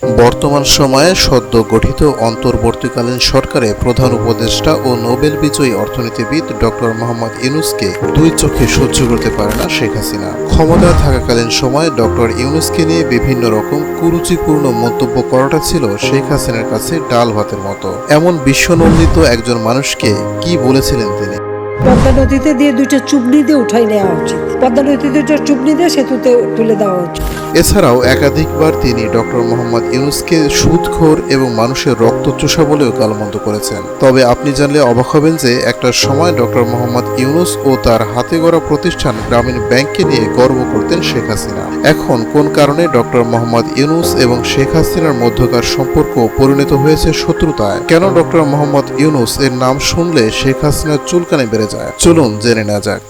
বর্তমান সময়ে সদ্য গঠিত অন্তর্বর্তীকালীন সরকারে প্রধান উপদেষ্টা ও নোবেল বিজয়ী অর্থনীতিবিদ ডক্টর মোহাম্মদ ইউনূসকে দুই চোখে সহ্য করতে পারে না শেখ হাসিনা। ক্ষমতায় থাকাকালীন সময়ে ডক্টর ইউনূসকে নিয়ে বিভিন্ন রকম কুরুচিপূর্ণ মন্তব্য করাটা ছিল শেখ হাসিনার কাছে ডাল ভাতের মতো। এমন বিশ্বনন্দিত একজন মানুষকে কি বলেছিলেন তিনি? পদ্মা নদীতে দিয়ে দুইটা চুবনি দিয়ে উঠাই নেওয়া উচিত, পদ্মা নদীতে দুইটা চুবনি দিয়ে সেতুতে তুলে দেওয়া উচিত। এছাড়াও একাধিকবার তিনি ডক্টর মোহাম্মদ ইউনূসকে সুদখোর এবং মানুষের রক্তচোষা বলেও গালমন্দ করেছেন। তবে আপনি জানলে অবাক হবেন যে একটা সময় ডক্টর মোহাম্মদ ইউনূস ও তার হাতে গড়া প্রতিষ্ঠান গ্রামীণ ব্যাংককে নিয়ে গর্ব করতেন শেখ হাসিনা। এখন কোন কারণে ডক্টর মোহাম্মদ ইউনূস এবং শেখ হাসিনার মধ্যকার সম্পর্ক পরিণত হয়েছে শত্রুতায়? কেন ডক্টর মোহাম্মদ ইউনূস এর নাম শুনলে শেখ হাসিনার চুলকানি বেড়ে যায়? চলুন জেনে নেওয়া যাক।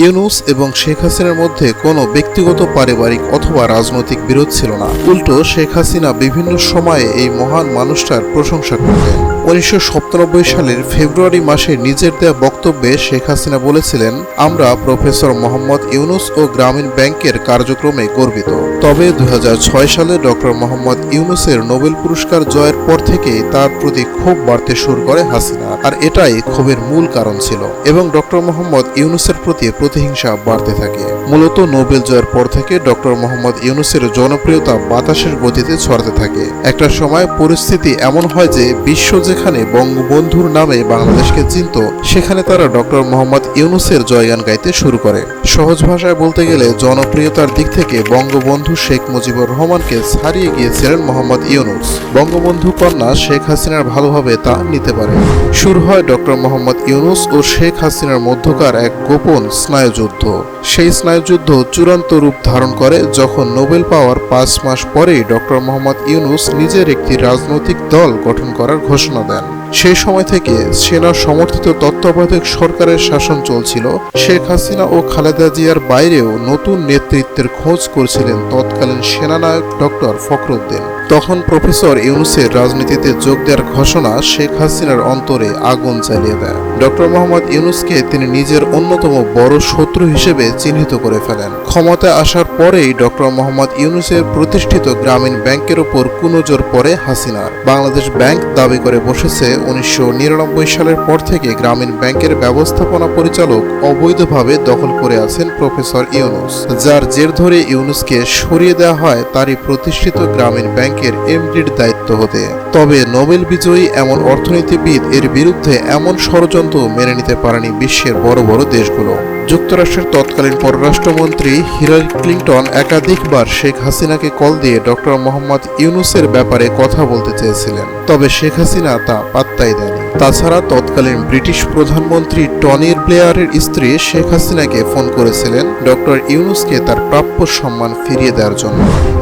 ইউনূস এবং শেখ হাসিনার মধ্যে কোনো ব্যক্তিগত, পারিবারিক অথবা রাজনৈতিক বিরোধ ছিল না। উল্টো শেখ হাসিনা বিভিন্ন সময়ে এই মহান মানুষটার প্রশংসা করতেন। 1997 সালের ফেব্রুয়ারি মাসে নিজের দেয়া বক্তব্যে শেখ হাসিনা বলেছিলেন, আমরা প্রফেসর মোহাম্মদ ইউনূস ও গ্রামীণ ব্যাংকের কার্যক্রমে গর্বিত। তবে 2006 সালে ডক্টর মোহাম্মদ ইউনূসের নোবেল পুরস্কার জয়ের পর থেকেই তার প্রতি ক্ষোভ বাড়তে শুরু করে হাসিনা, আর এটাই ক্ষোভের মূল কারণ ছিল। এবং ডক্টর মোহাম্মদ ইউনূসের প্রতি প্রতিহিংসা বাড়তে থাকে। মূলত নোবেল জয়ের পর থেকে ডক্টর মোহাম্মদ ইউনূসের জনপ্রিয়তা বাতাসের গতিতে ছড়াতে থাকে। একটা সময় পরিস্থিতি এমন হয় যে বিশ্ব যেখানে বঙ্গবন্ধুর নামে বাংলাদেশকে চিনত, সেখানে তারা ডক্টর মোহাম্মদ ইউনূসের জয়গান গাইতে শুরু করে। সহজ ভাষায় বলতে গেলে জনপ্রিয়তার দিক থেকে বঙ্গবন্ধু শেখ মুজিবুর রহমানকে ছাড়িয়ে গিয়েছিলেন মোহাম্মদ ইউনূস। বঙ্গবন্ধু কন্যা শেখ হাসিনার ভালোভাবে তা নিতে পারে। শুরু হয় ডক্টর মোহাম্মদ ইউনূস ও শেখ হাসিনার মধ্যকার এক গোপন স্নায়ুযুদ্ধ। সেই স্নায়ুযুদ্ধ চূড়ান্ত রূপ ধারণ করে যখন নোবেল পাওয়ার 5 মাস পরেই ডক্টর মোহাম্মদ ইউনূস নিজের একটি রাজনৈতিক দল গঠন করার ঘোষণা দেন। সেই সময় থেকে সেনা সমর্থিত তত্ত্বাবধায়ক সরকারের শাসন চলছিল। শেখ হাসিনা ও খালেদা জিয়ার বাইরেও নতুন নেতৃত্বের খোঁজ করছিলেন তৎকালীন সেনানায়ক ডক্টর ফখরুদ্দিন। তখন প্রফেসর ইউনূসের রাজনীতিতে যোগ দেওয়ার ঘোষণা শেখ হাসিনার অন্তরে আগুন জ্বালিয়ে দেয়। ডক্টর মোহাম্মদ ইউনূসকে তিনি নিজের অন্যতম বড় শত্রু হিসেবে চিহ্নিত করে ফেলেন। ক্ষমতায় আসার পরেই ডক্টর মোহাম্মদ ইউনূসের প্রতিষ্ঠিত গ্রামীণ ব্যাংকের ওপর কুনজর পড়ে হাসিনার। বাংলাদেশ ব্যাংক দাবি করে বসেছে 1999 সালের পর থেকে গ্রামীণ ব্যাংকের ব্যবস্থাপনা পরিচালক অবৈধভাবে দখল করে আছেন প্রফেসর ইউনূস, যার জের ধরে ইউনূসকে সরিয়ে দেওয়া হয় তারই প্রতিষ্ঠিত গ্রামীণ ব্যাংকের এমডির দায়িত্ব হতে। তবে নোবেল বিজয়ী এমন অর্থনীতিবিদ এর বিরুদ্ধে এমন ষড়যন্ত্র মেনে নিতে পারেনি বিশ্বের বড় বড় দেশগুলো। যুক্তরাষ্ট্রের তৎকালীন পররাষ্ট্রমন্ত্রী হিলারি ক্লিন্টন একাধিকবার শেখ হাসিনাকে কল দিয়ে ডক্টর মোহাম্মদ ইউনূসের ব্যাপারে কথা বলতে চেয়েছিলেন, তবে শেখ হাসিনা তা পাত্তাই দেয়নি। তাছাড়া তৎকালীন ব্রিটিশ প্রধানমন্ত্রী টনি ব্লেয়ারের স্ত্রী শেখ হাসিনাকে ফোন করেছিলেন ডক্টর ইউনূসকে তার প্রাপ্য সম্মান ফিরিয়ে দেওয়ার জন্য।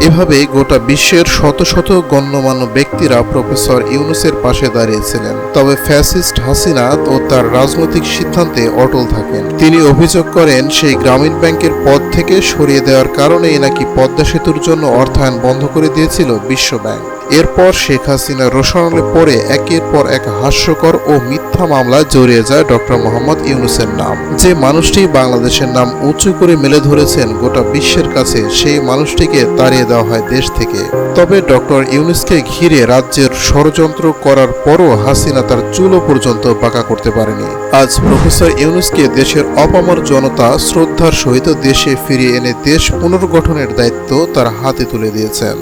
এভাবে গোটা বিশ্বের শত শত গণ্যমান্য ব্যক্তিরা প্রফেসর ইউনূসের পাশে দাঁড়িয়েছিলেন। তবে ফ্যাসিস্ট হাসিনা ও তার রাজনৈতিক সিদ্ধান্তে অটল থাকেন। তিনি অভিযোগ করেন সেই গ্রামীণ ব্যাংকের পদ থেকে সরিয়ে দেওয়ার কারণেই নাকি পদ্মা সেতুর জন্য অর্থায়ন বন্ধ করে দিয়েছিল বিশ্ব ব্যাংক। এরপর শেখ হাসিনা রোষানলে পড়ে একের পর এক হাস্যকর ও মিথ্যা মামলায় জড়িয়ে যায় ডক্টর মোহাম্মদ ইউনূসের নাম। যে মানুষটি বাংলাদেশের নাম উঁচু করে মেলে ধরেছেন গোটা বিশ্বের কাছে, সেই মানুষটিকে তাড়িয়ে দেওয়া হয় দেশ থেকে। তবে ডক্টর ইউনূসকে ঘিরে রাজ্যের ষড়যন্ত্র করার পরও হাসিনা তার চুলও পর্যন্ত বাঁকা করতে পারেনি। আজ প্রফেসর ইউনূসকে দেশের অপামর জনতা শ্রদ্ধার সহিত দেশে ফিরিয়ে এনে দেশ পুনর্গঠনের দায়িত্ব তার হাতে তুলে দিয়েছেন।